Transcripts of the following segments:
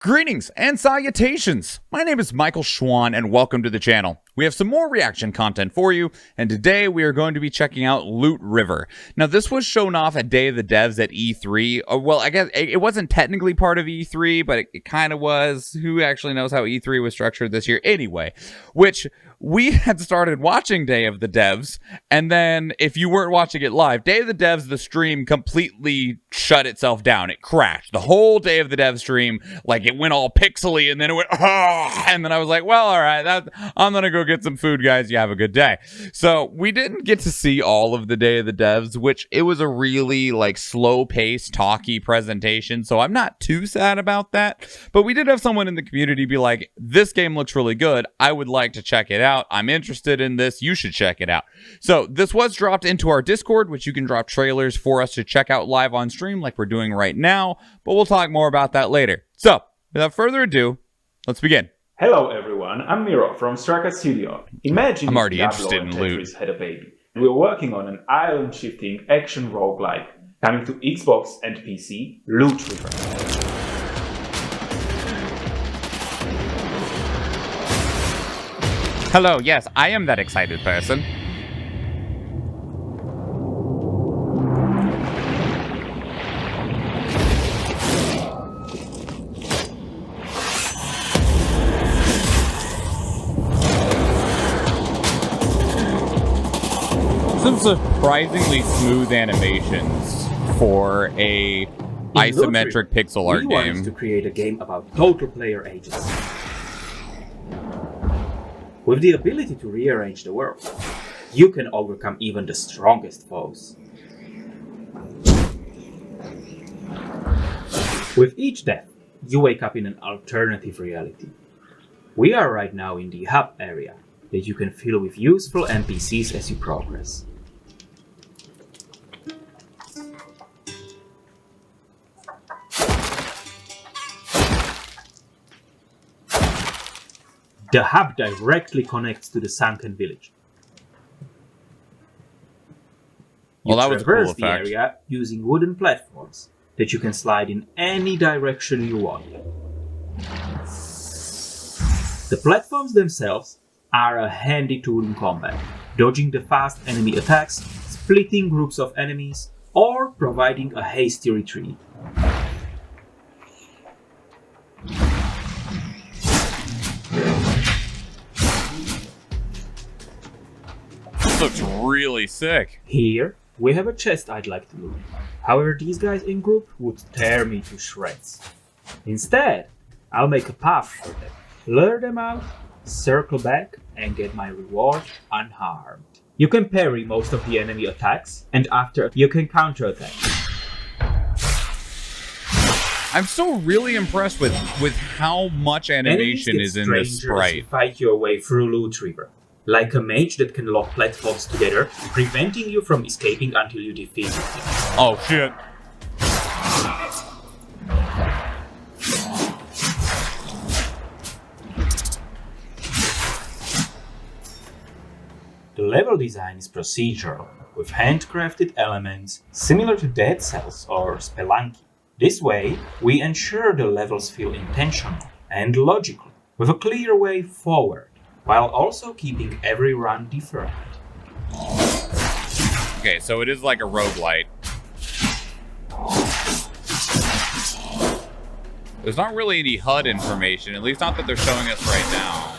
Greetings and salutations! My name is Michael Schwahn and welcome to the channel. We have some more reaction content for you, and today we are going to be checking out Loot River. Now this was shown off at Day of the Devs at E3. Well, I guess it wasn't technically part of E3, but it kind of was. Who actually knows how E3 was structured this year? Anyway, which we had started watching Day of the Devs, and then if you weren't watching it live, Day of the Devs, the stream completely shut itself down. It crashed. The whole Day of the Devs stream, like it went all pixely, and then it went, oh, and then I was like, well, all right, I'm gonna go get some food, guys. You have a good day. So we didn't get to see all of the Day of the Devs, which it was a really like slow-paced, talky presentation, so I'm not too sad about that. But we did have someone in the community be like, this game looks really good. I would like to check it out. I'm interested in this. You should check it out. So this was dropped into our Discord, which you can drop trailers for us to check out live on stream like we're doing right now, but we'll talk more about that later. So without further ado, let's begin. Hello everyone, I'm Miro from Naraka Studio. Imagine I'm already if interested Diablo in and loot. Tetris had a baby. We're working on an island-shifting action roguelike coming to Xbox and PC, Loot River. Hello, yes, I am that excited person. Some surprisingly smooth animations for a isometric pixel art we game. wanted to create a game about total player agency. With the ability to rearrange the world, you can overcome even the strongest foes. With each death, you wake up in an alternative reality. We are right now in the hub area that you can fill with useful NPCs as you progress. The hub directly connects to the sunken village. You Well, that was a cool traverse the effect. area using wooden platforms that you can slide in any direction you want. The platforms themselves are a handy tool in combat, dodging the fast enemy attacks, splitting groups of enemies, or providing a hasty retreat. Looks really sick. Here, we have a chest I'd like to loot. However, these guys in group would tear me to shreds. Instead, I'll make a path for them, lure them out, circle back, and get my reward unharmed. You can parry most of the enemy attacks, and after you can counterattack. I'm still really impressed with how much animation Enemies is get in this stranger as you sprite. fight your way through Loot River, like a mage that can lock platforms together, preventing you from escaping until you defeat him. Oh shit. The level design is procedural, with handcrafted elements similar to Dead Cells or Spelunky. This way, we ensure the levels feel intentional and logical, with a clear way forward, while also keeping every run different. Okay, so it is like a roguelite. There's not really any HUD information, at least not that they're showing us right now.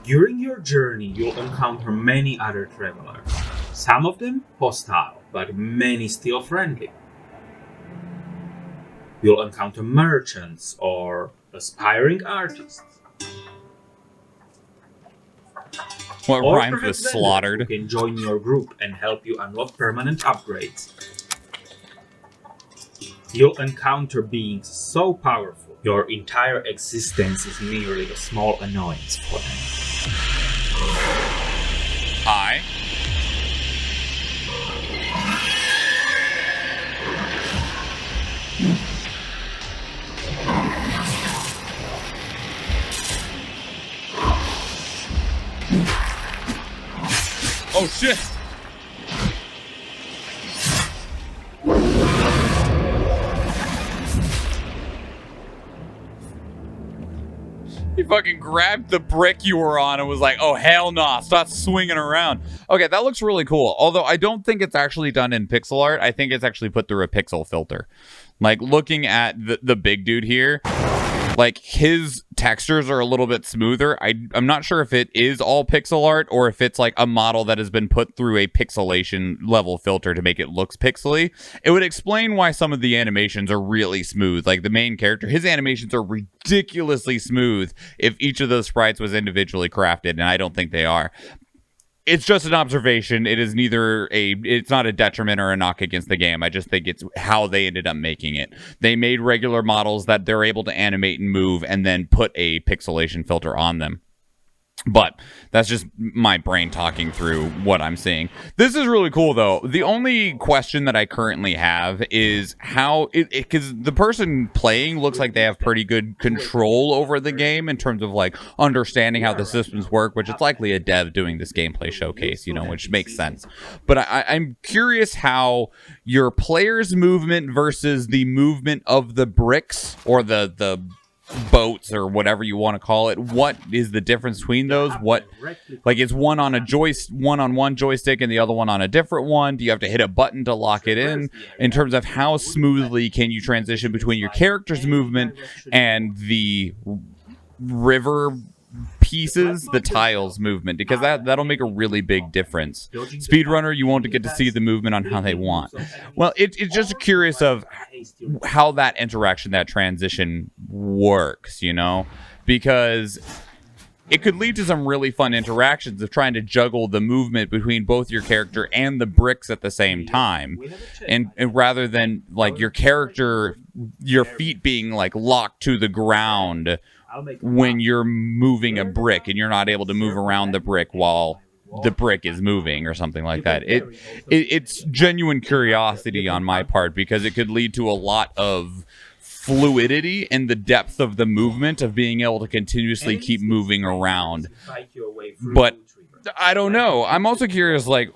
During your journey, you'll encounter many other travelers. Some of them hostile, but many still friendly. You'll encounter merchants or aspiring artists. What Or rhymes with perhaps vendors slaughtered? who can join your group and help you unlock permanent upgrades. You'll encounter beings so powerful, your entire existence is merely a small annoyance for them. Hi. Oh shit! He fucking grabbed the brick you were on and was like, oh, hell no, stop swinging around. Okay, that looks really cool. Although I don't think it's actually done in pixel art. I think it's actually put through a pixel filter. Like, looking at the big dude here, like, his textures are a little bit smoother. I'm not sure if it is all pixel art or if it's like a model that has been put through a pixelation level filter to make it look pixely. It would explain why some of the animations are really smooth. Like, the main character, his animations are ridiculously smooth if each of those sprites was individually crafted, and I don't think they are. It's just an observation. It is it's not a detriment or a knock against the game. I just think it's how they ended up making it. They made regular models that they're able to animate and move and then put a pixelation filter on them. But that's just my brain talking through what I'm seeing. This is really cool, though. The only question that I currently have is how because the person playing looks like they have pretty good control over the game in terms of like understanding how the systems work, which it's likely a dev doing this gameplay showcase, you know, which makes sense. But I'm curious how your player's movement versus the movement of the bricks or the boats or whatever you want to call it, what is the difference between those? What, like, is one on one joystick and the other one on a different one? Do you have to hit a button to lock it in terms of how smoothly can you transition between your character's movement and the river pieces, the tiles movement, because that'll make a really big difference. Speedrunner, you won't get to see the movement on how they want. Well, it's just curious of how that interaction, that transition works, you know, because it could lead to some really fun interactions of trying to juggle the movement between both your character and the bricks at the same time, and rather than like your character, your feet being like locked to the ground when you're moving a brick and you're not able to move around the brick while the brick is moving or something like that. It's genuine curiosity on my part, because it could lead to a lot of fluidity in the depth of the movement of being able to continuously keep moving around. But I don't know. I'm also curious, like,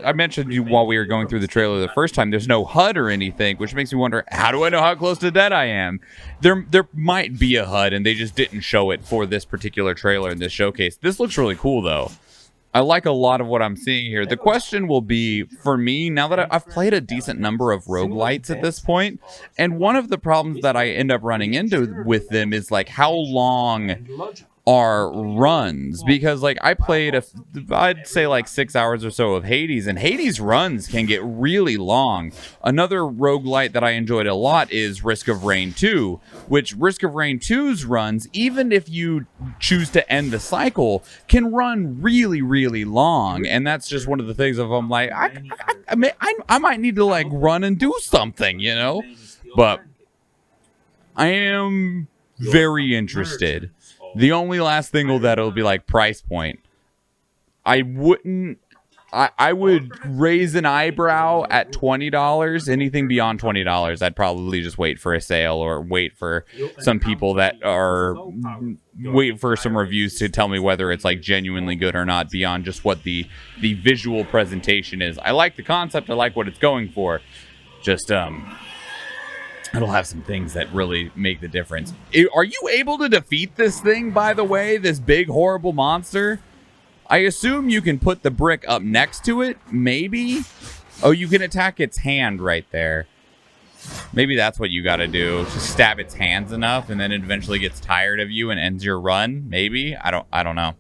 I mentioned you while we were going through the trailer the first time, there's no HUD or anything, which makes me wonder, how do I know how close to dead I am? There might be a HUD, and they just didn't show it for this particular trailer in this showcase. This looks really cool, though. I like a lot of what I'm seeing here. The question will be, for me, now that I've played a decent number of roguelites at this point, and one of the problems that I end up running into with them is, like, how long are runs, because like I played I'd say like 6 hours or so of Hades, and Hades runs can get really long. Another roguelite that I enjoyed a lot is Risk of Rain 2, which Risk of Rain 2's runs, even if you choose to end the cycle, can run really, really long. And that's just one of the things of, I'm like, I might need to like run and do something, you know. But I am very interested. The only last thing that'll be like price point. I would raise an eyebrow at $20. Anything beyond $20, I'd probably just wait for a sale or wait for some people that are wait for some reviews to tell me whether it's like genuinely good or not, beyond just what the visual presentation is. I like the concept. I like what it's going for. Just it'll have some things that really make the difference. Are you able to defeat this thing, by the way? This big, horrible monster? I assume you can put the brick up next to it, maybe? Oh, you can attack its hand right there. Maybe that's what you gotta do. Just stab its hands enough, and then it eventually gets tired of you and ends your run, maybe? I don't know.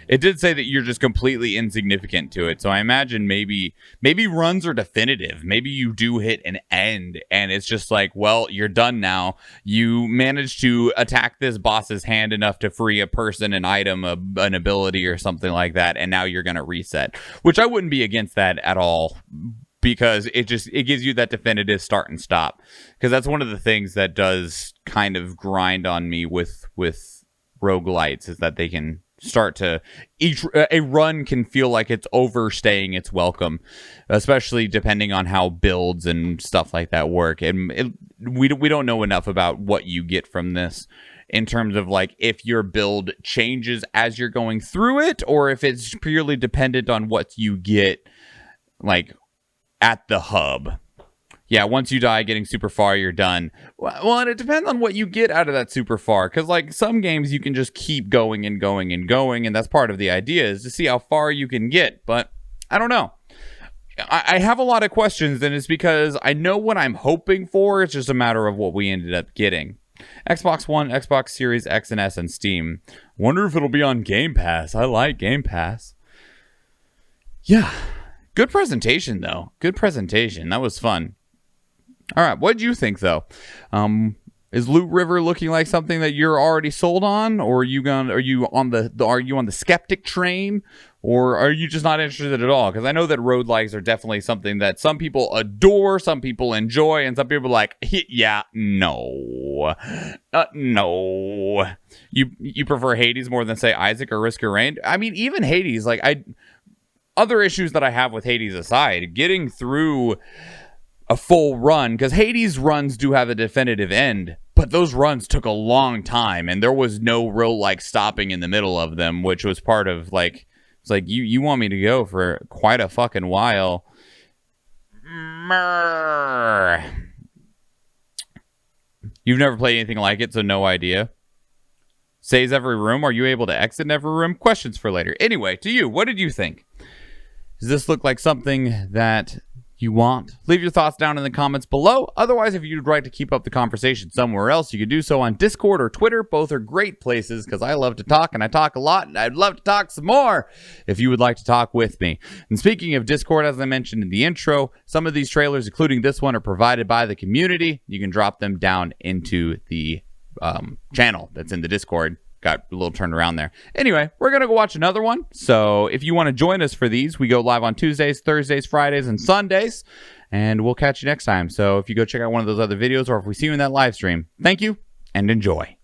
It did say that you're just completely insignificant to it, so I imagine maybe runs are definitive. Maybe you do hit an end, and it's just like, well, you're done now. You managed to attack this boss's hand enough to free a person, an item, an ability, or something like that, and now you're going to reset. Which I wouldn't be against that at all, because it gives you that definitive start and stop. Because that's one of the things that does kind of grind on me with roguelites, is that they can start to a run can feel like it's overstaying its welcome, especially depending on how builds and stuff like that work. And we don't know enough about what you get from this in terms of like if your build changes as you're going through it, or if it's purely dependent on what you get like at the hub. yeah, once you die getting super far, you're done. Well, and it depends on what you get out of that super far. Because, like, some games you can just keep going and going and going. And that's part of the idea, is to see how far you can get. But I don't know. I have a lot of questions, and it's because I know what I'm hoping for. It's just a matter of what we ended up getting. Xbox One, Xbox Series X and S, and Steam. Wonder if it'll be on Game Pass. I like Game Pass. Yeah. Good presentation, though. Good presentation. That was fun. All right, what did you think, though? Is Loot River looking like something that you're already sold on, or are you on the skeptic train, or are you just not interested at all? Because I know that roguelikes are definitely something that some people adore, some people enjoy, and some people are like, yeah, no, no. You prefer Hades more than, say, Isaac or Risk of Rain? I mean, even Hades, like, other issues that I have with Hades aside, getting through a full run, because Hades runs do have a definitive end, but those runs took a long time, and there was no real, like, stopping in the middle of them, which was part of, like, it's like, you want me to go for quite a fucking while. You've never played anything like it, so no idea. Saves every room. Are you able to exit in every room? Questions for later. Anyway, to you, what did you think? Does this look like something that you want? Leave your thoughts down in the comments below. Otherwise, if you'd like to keep up the conversation somewhere else, you could do so on Discord or Twitter. Both are great places because I love to talk, and I talk a lot, and I'd love to talk some more if you would like to talk with me. And speaking of Discord, as I mentioned in the intro, some of these trailers, including this one, are provided by the community. You can drop them down into the channel that's in the Discord. Got a little turned around there. Anyway, we're going to go watch another one. So if you want to join us for these, we go live on Tuesdays, Thursdays, Fridays, and Sundays. And we'll catch you next time. So if you go check out one of those other videos, or if we see you in that live stream, thank you and enjoy.